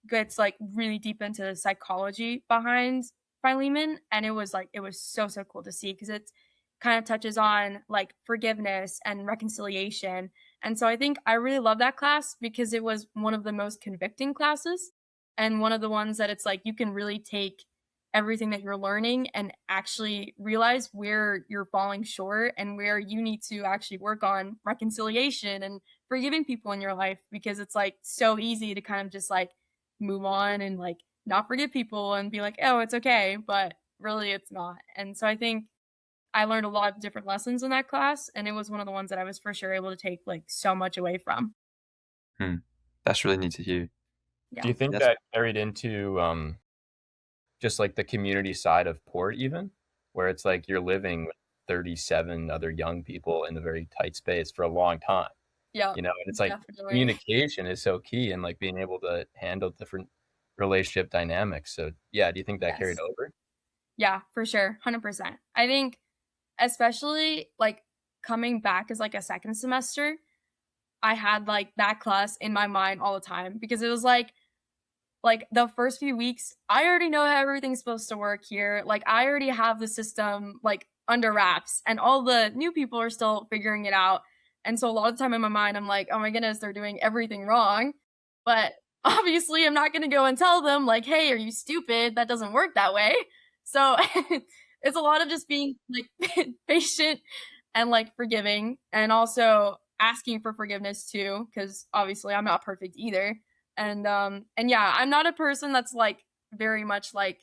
gets like really deep into the psychology behind Philemon, and it was so cool to see because it's kind of touches on like forgiveness and reconciliation. And so I think I really love that class because it was one of the most convicting classes and one of the ones that it's like you can really take everything that you're learning and actually realize where you're falling short and where you need to actually work on reconciliation and forgiving people in your life, because it's like so easy to kind of just like move on and like not forgive people and be like, oh, it's okay, but really it's not. And so I think I learned a lot of different lessons in that class, and it was one of the ones that I was for sure able to take like so much away from. That's really neat to hear. Yeah. Do you think that carried into just like the community side of Port, even where it's like you're living with 37 other young people in a very tight space for a long time? Yeah, you know, and it's like communication is so key, and like being able to handle different relationship dynamics. So yeah, do you think that carried over? Yeah, for sure, 100%. I think especially like coming back as like a second semester, I had like that class in my mind all the time because it was like the first few weeks, I already know how everything's supposed to work here. Like I already have the system like under wraps, and all the new people are still figuring it out. And so a lot of the time in my mind, I'm like, oh my goodness, they're doing everything wrong. But obviously I'm not going to go and tell them like, hey, are you stupid? That doesn't work that way. So it's a lot of just being like patient and like forgiving, and also asking for forgiveness too, because obviously I'm not perfect either. And yeah, I'm not a person that's like very much like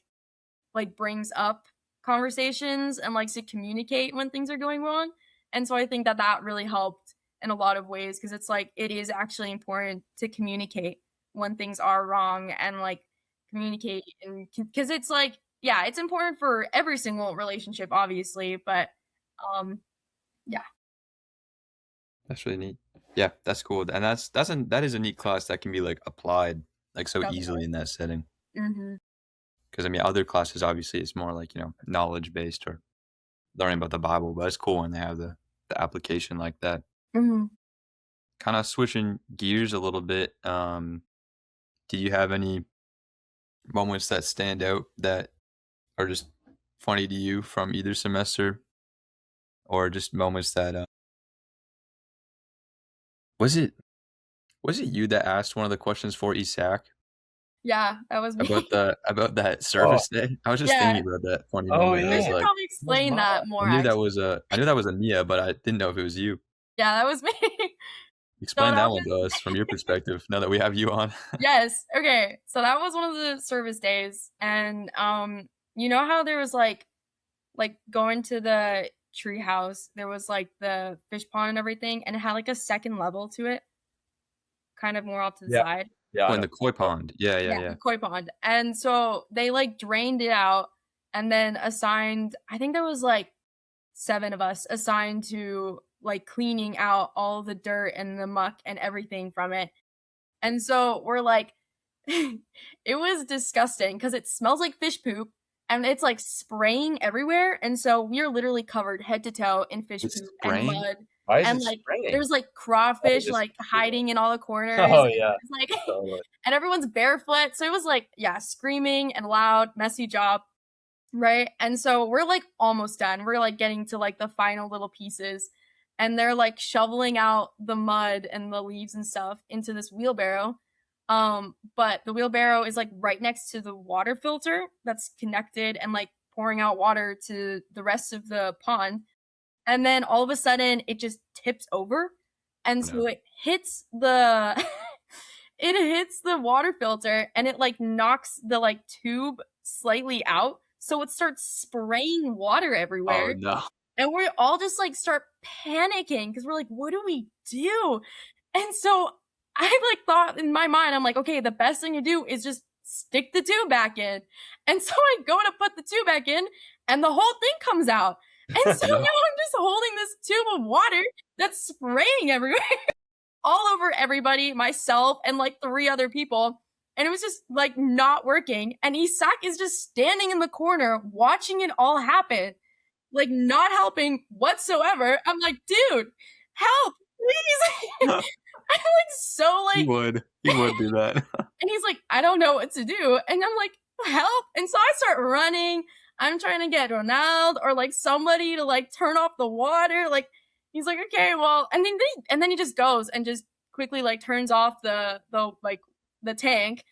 brings up conversations and likes to communicate when things are going wrong. And so I think that really helped in a lot of ways, because it's like it is actually important to communicate when things are wrong and like communicate, and because it's like, yeah, it's important for every single relationship, obviously, but yeah. That's really neat. Yeah, that's cool. And that is a neat class that can be like applied like so easily in that setting. Because I mean, other classes obviously it's more like, you know, knowledge based or learning about the Bible, but it's cool when they have the application like that. Kind of switching gears a little bit. Do you have any moments that stand out that are just funny to you from either semester, or just moments that was it you that asked one of the questions for Isaac? Yeah, that was me. About that service day. I was just thinking about that funny moment. I should probably explain that more. I knew that was a M.I.A, but I didn't know if it was you. Yeah, that was me. Explain that one to us from your perspective, now that we have you on. Yes. Okay. So that was one of the service days. And you know how there was like going to the tree house, there was like the fish pond and everything, and it had like a second level to it, kind of more off to the side. Yeah. Oh, in the koi pond. Yeah. The koi pond. And so they like drained it out and then assigned, I think there was like 7 of us assigned to like cleaning out all the dirt and the muck and everything from it. And so we're like, it was disgusting because it smells like fish poop and it's like spraying everywhere. And so we are literally covered head to toe in fish poop and mud. Why is and it like spraying? there's like crawfish like hiding in all the corners. Oh yeah. It's like and everyone's barefoot. So it was like, screaming and loud, messy job. Right. And so we're like almost done. We're like getting to like the final little pieces. And they're like shoveling out the mud and the leaves and stuff into this wheelbarrow. But the wheelbarrow is like right next to the water filter that's connected and like pouring out water to the rest of the pond. And then all of a sudden it just tips over. And so it hits the it hits the water filter and it like knocks the like tube slightly out. So it starts spraying water everywhere. Oh no. And we all just like start panicking because we're like, what do we do? And so I like thought in my mind, I'm like, okay, the best thing to do is just stick the tube back in. And so I go to put the tube back in and the whole thing comes out. And so now I'm just holding this tube of water that's spraying everywhere, all over everybody, myself, and like 3 other people. And it was just like not working. And Isak is just standing in the corner watching it all happen, like not helping whatsoever. I'm like, dude, help, please. I'm like so like he would do that. And he's like, I don't know what to do. And I'm like, help. And so I start running. I'm trying to get Ronald or like somebody to like turn off the water. Like he's like, okay, well, and then he just goes and just quickly like turns off the tank,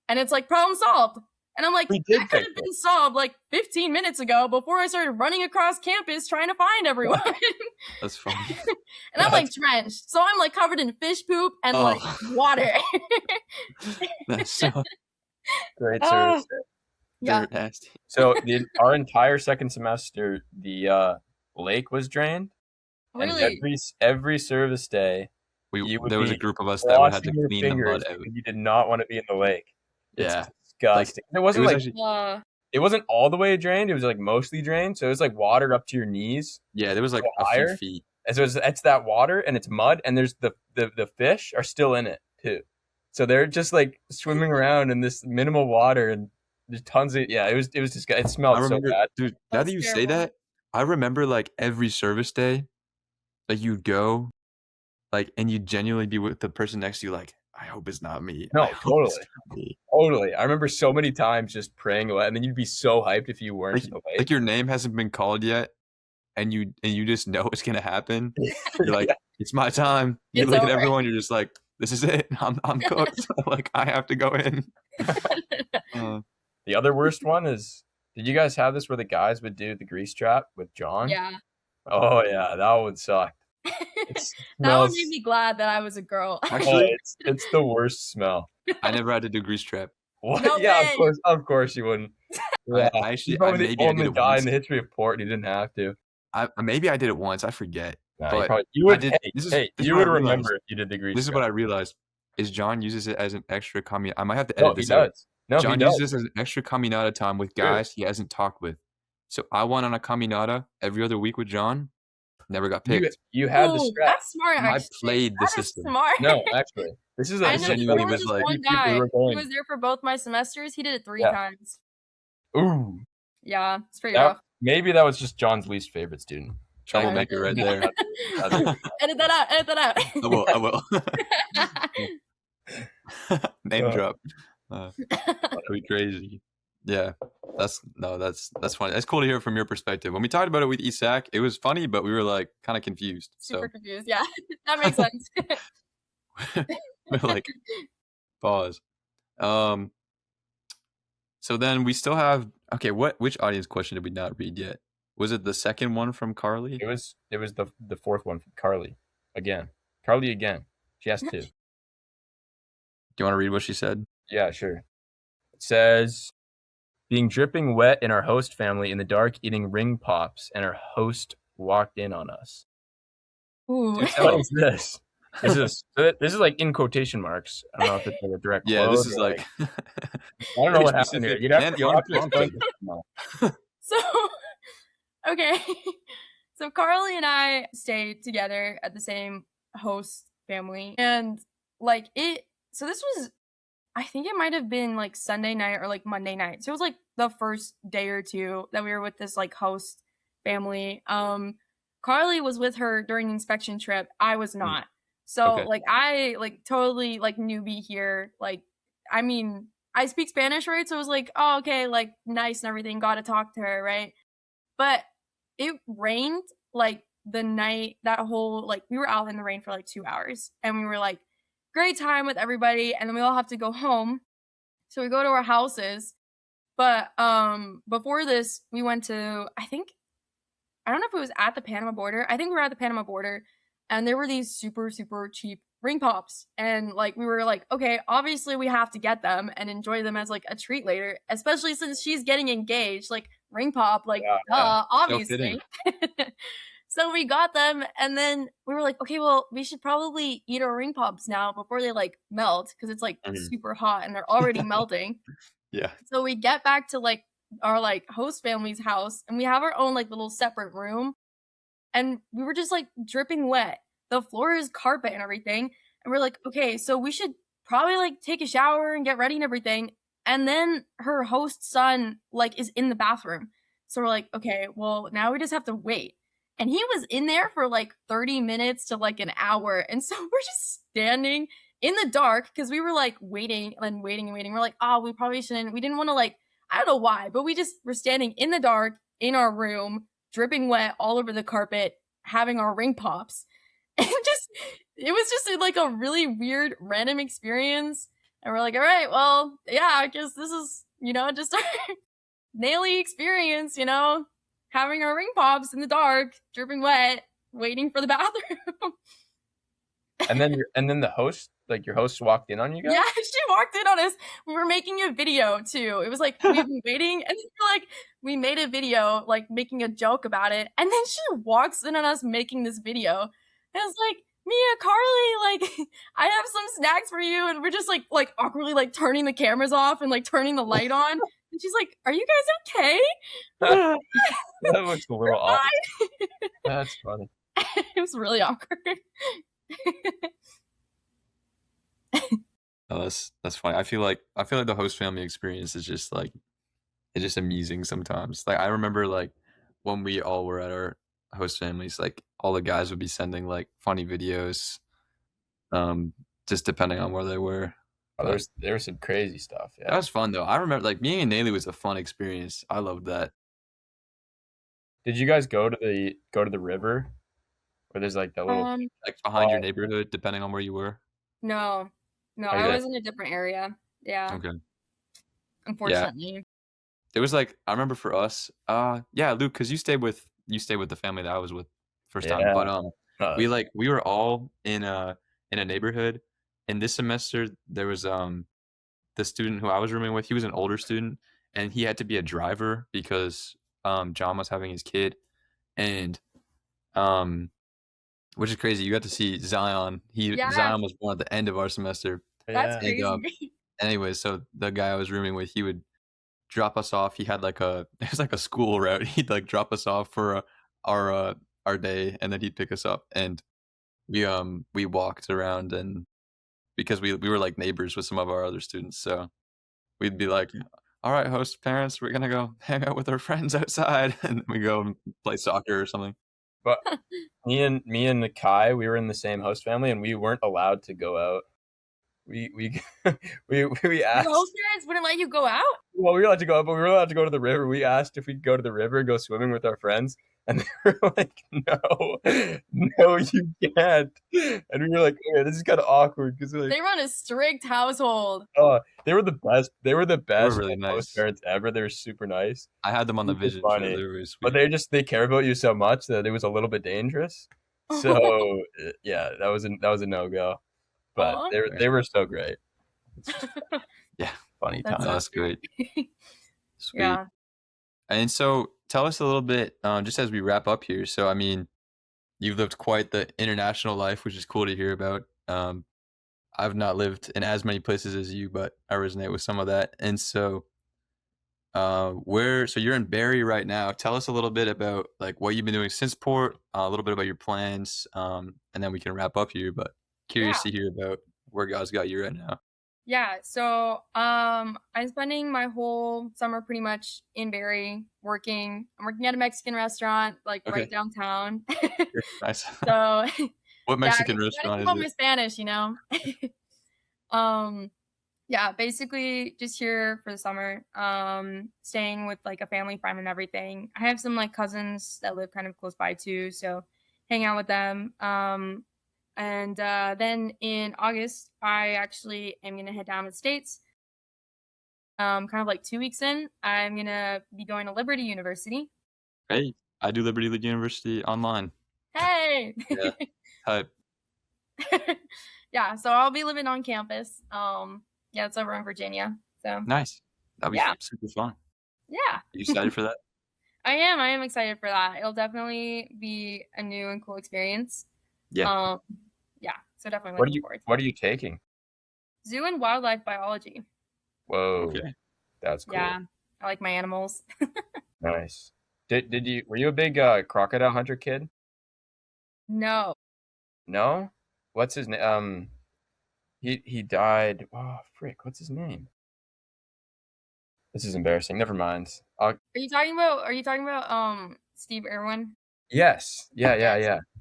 and it's like problem solved. And I'm like, that could have been solved like 15 minutes ago before I started running across campus trying to find everyone. That's funny. And I'm like drenched. So I'm like covered in fish poop and like water. That's so great service. Yeah. Nasty. So our entire second semester, the lake was drained. Really? And every service day, there was a group of us that would have to clean the mud out. You did not want to be in the lake. Yeah. Disgusting. Like, it wasn't all the way drained. It was like mostly drained. So it was like water up to your knees. Yeah, there was like a few feet. And so it's that water and it's mud, and there's the fish are still in it too. So they're just like swimming around in this minimal water, and there's tons of it was disgusting. It smelled so bad. Dude, now that you say that, I remember like every service day, like you'd go, like, and you'd genuinely be with the person next to you, like, I hope it's not me. No, totally. I remember so many times just praying away, and then you'd be so hyped if you weren't in the lake. Like your name hasn't been called yet, and you just know it's gonna happen. You're like, it's my time. You look at everyone, you're just like, this is it. I'm cooked. Like I have to go in. The other worst one is, did you guys have this where the guys would do the grease trap with John? Yeah. Oh yeah, that would suck. That one made me glad that I was a girl. Actually, it's the worst smell. I never had to do grease trap. What? No yeah, of course you wouldn't. Yeah. I maybe the only guy in the history of Port who didn't have to. Maybe I did it once. I forget. Nah, but you would. You would remember if you did the grease. This is what I realized: is John uses it as an extra caminata. I might have to edit this out. No, John uses this as an extra caminata time with guys he hasn't talked with. So I went on a caminata every other week with John. Never got picked. You had the strap. That's smart. I played the system. Smart. No, actually, this is genuinely was like one guy. He was there for both my semesters. He did it 3 times. Ooh. Yeah, it's pretty rough. Maybe that was just John's least favorite student. Troublemaker right there. Edit that out. I will. Name drop. That'd be crazy. Yeah, that's funny. That's cool to hear from your perspective. When we talked about it with Isak, it was funny, but we were like kind of confused. Super confused. Yeah, that makes sense. We're like, pause. So then we still have which audience question did we not read yet? Was it the second one from Carly? It was the fourth one from Carly again. Carly again. She has 2. Do you want to read what she said? Yeah, sure. It says, being dripping wet in our host family in the dark, eating ring pops, and our host walked in on us. Ooh. Dude, what is this? This is like in quotation marks. I don't know if it's like a direct quote. Yeah, this is like I don't know what happened here. You'd have to explain this. So, okay. So Carly and I stayed together at the same host family, and like so this was, I think it might have been like Sunday night or like Monday night. So it was like the first day or two that we were with this like host family. Carly was with her during the inspection trip. I was not. So like I like totally like newbie here. Like, I mean, I speak Spanish, right? So it was like, oh, okay, like nice and everything. Got to talk to her, right? But it rained like the night that whole, like we were out in the rain for like 2 hours, and we were like, great time with everybody, and then we all have to go home. So we go to our houses. But before this, we went to, I don't know if it was at the Panama border. I think we were at the Panama border, and there were these super, super cheap ring pops. And like we were like, okay, obviously we have to get them and enjoy them as like a treat later, especially since she's getting engaged. Like ring pop, like obviously. So we got them, and then we were like, okay, well, we should probably eat our ring pops now before they like melt, because it's like super hot and they're already melting. Yeah. So we get back to like our like host family's house, and we have our own like little separate room, and we were just like dripping wet. The floor is carpet and everything, and we're like, okay, so we should probably like take a shower and get ready and everything. And then her host son like is in the bathroom, so we're like, okay, well now we just have to wait. And he was in there for like 30 minutes to like an hour. And so we're just standing in the dark because we were like waiting and waiting and waiting. We're like, oh, we probably shouldn't. We didn't want to like, I don't know why, but we just were standing in the dark in our room, dripping wet all over the carpet, having our ring pops. And it was just like a really weird random experience. And we're like, all right, well, yeah, I guess this is, just our Naily experience, having our ring pops in the dark, dripping wet, waiting for the bathroom. And then the host, like your host, walked in on you guys? Yeah, she walked in on us. We were making a video too. It was like we've been waiting, and we made a video like making a joke about it, and then she walks in on us making this video, and it's like, Mia, Carly, like I have some snacks for you, and we're just like awkwardly like turning the cameras off and like turning the light on. And she's like, are you guys okay? That looks a little awkward. That's funny. It was really awkward. Oh, that's funny. I feel like the host family experience is just like, it's just amusing sometimes. Like I remember like when we all were at our host families, like all the guys would be sending like funny videos, just depending on where they were. Oh, there was some crazy stuff. Yeah, that was fun though. I remember like me and Naily was a fun experience. I loved that. Did you guys go to the river, where there's like that little like behind your neighborhood, depending on where you were? No, I was in a different area. Yeah. Okay. Unfortunately. Yeah. It was like, I remember for us, yeah, Luke, because you stayed with the family that I was with first time. But we were all in a neighborhood. And this semester there was the student who I was rooming with, he was an older student, and he had to be a driver because John was having his kid. And which is crazy. You got to see Zion. Zion was born at the end of our semester. That's crazy. Anyway, so the guy I was rooming with, he would drop us off. He had it was like a school route. He'd like drop us off for our day, and then he'd pick us up, and we walked around, and because we were like neighbors with some of our other students, so we'd be like, all right, host parents, we're gonna go hang out with our friends outside, and we go and play soccer or something. But me and Kai, we were in the same host family, and we weren't allowed to go out. We asked. Your host parents wouldn't let you go out? Well, we were allowed to go out, but we were allowed to go to the river. We asked if we'd go to the river and go swimming with our friends, and they were like, no, you can't. And we were like, okay, this is kind of awkward because they run a strict household. Oh, they were the best. They were the best. They were really nice host parents ever. They were super nice. I had them on the vision. Funny. But they care about you so much that it was a little bit dangerous. So yeah, that was a no-go. but they were so great. Yeah, funny time. That's great. Sweet. Yeah. And so tell us a little bit, just as we wrap up here. So, I mean, you've lived quite the international life, which is cool to hear about. I've not lived in as many places as you, but I resonate with some of that. And so, so you're in Barrie right now. Tell us a little bit about like what you've been doing since Port, a little bit about your plans, and then we can wrap up here. But curious to hear about where God's got you right now. Yeah, so I'm spending my whole summer pretty much in Barrie working. I'm working at a Mexican restaurant, like right downtown. Nice. So what Mexican restaurant is it? My Spanish, you know. Yeah, basically just here for the summer. Staying with like a family friend and everything. I have some like cousins that live kind of close by too, so hang out with them. And then in August, I actually am going to head down to the States. Kind of like 2 weeks in, I'm going to be going to Liberty University. Hey, I do Liberty University online. Hey! Yeah, type. Yeah, so I'll be living on campus. Yeah, it's over in Virginia. So nice. That'll be super fun. Yeah. Are you excited for that? I am excited for that. It'll definitely be a new and cool experience. Yeah. Yeah, so definitely looking forward to it. What are you taking? Zoo and wildlife biology. Whoa. Okay. That's cool. Yeah, I like my animals. Nice. Were you a big crocodile hunter kid? No. No? What's his name? He died. Oh, frick. What's his name? This is embarrassing. Never mind. Are you talking about Steve Irwin? Yes. Yeah.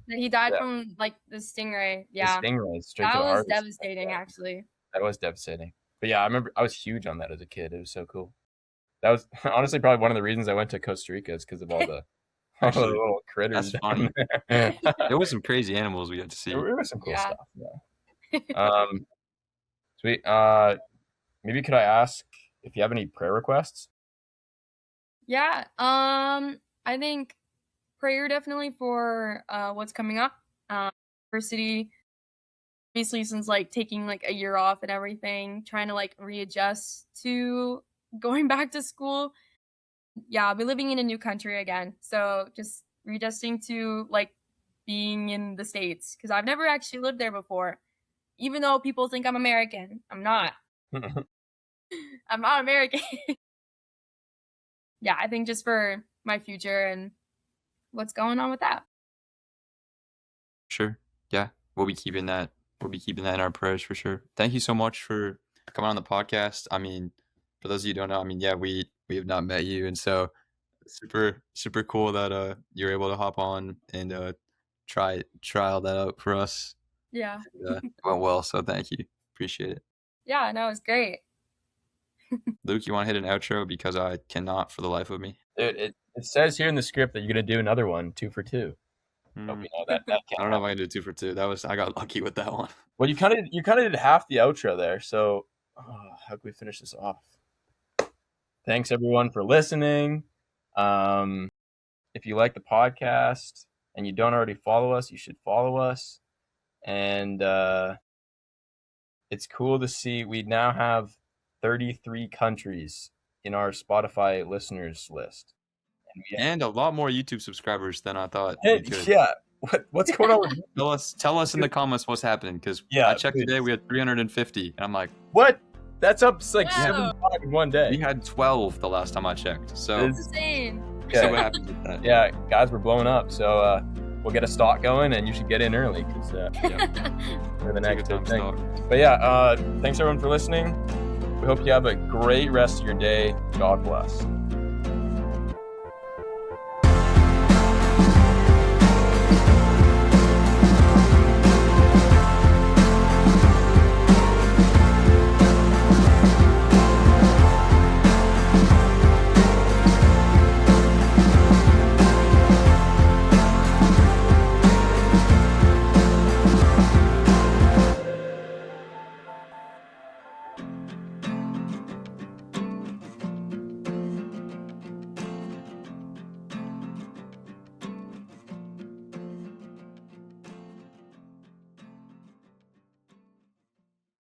That he died from like the stingray. Yeah. The stingray straight to the heart. That was devastating, actually. That was devastating. But yeah, I remember I was huge on that as a kid. It was so cool. That was honestly probably one of the reasons I went to Costa Rica is because of all the little critters. That's funny. There was some crazy animals we got to see. There was some cool stuff. Yeah. Sweet. Maybe could I ask if you have any prayer requests? Yeah. I think prayer definitely for what's coming up. University. Obviously, since like taking like a year off and everything, trying to like readjust to going back to school. Yeah, I'll be living in a new country again. So just readjusting to like being in the States because I've never actually lived there before. Even though people think I'm American, I'm not. I'm not American. Yeah, I think just for my future and what's going on with that. Sure. Yeah, we'll be keeping that in our prayers for sure. Thank you so much for coming on the podcast. I mean, for those of you who don't know, I mean, yeah, we have not met you, and so super cool that you're able to hop on and trial that out for us. Yeah. It went well, so thank you. Appreciate it. Yeah, no, it was great. Luke, you want to hit an outro because I cannot for the life of me. Dude, it says here in the script that you're gonna do another one, 2 for 2. But we know that I don't know if I can do 2 for 2. I got lucky with that one. Well, you kind of did half the outro there. So how can we finish this off? Thanks everyone for listening. If you like the podcast and you don't already follow us, you should follow us. And it's cool to see we now have 33 countries in our Spotify listeners list. And a lot more YouTube subscribers than I thought. Yeah. What's going on with you? Tell us in the comments what's happening because I checked today, we had 350. And I'm like, what? That's up like 75 in one day. We had 12 the last time I checked. So that's insane. Yeah. So what happens with that? Yeah, guys, we're blowing up. So we'll get a stock going and you should get in early because for the next thing. But yeah, thanks everyone for listening. We hope you have a great rest of your day. God bless.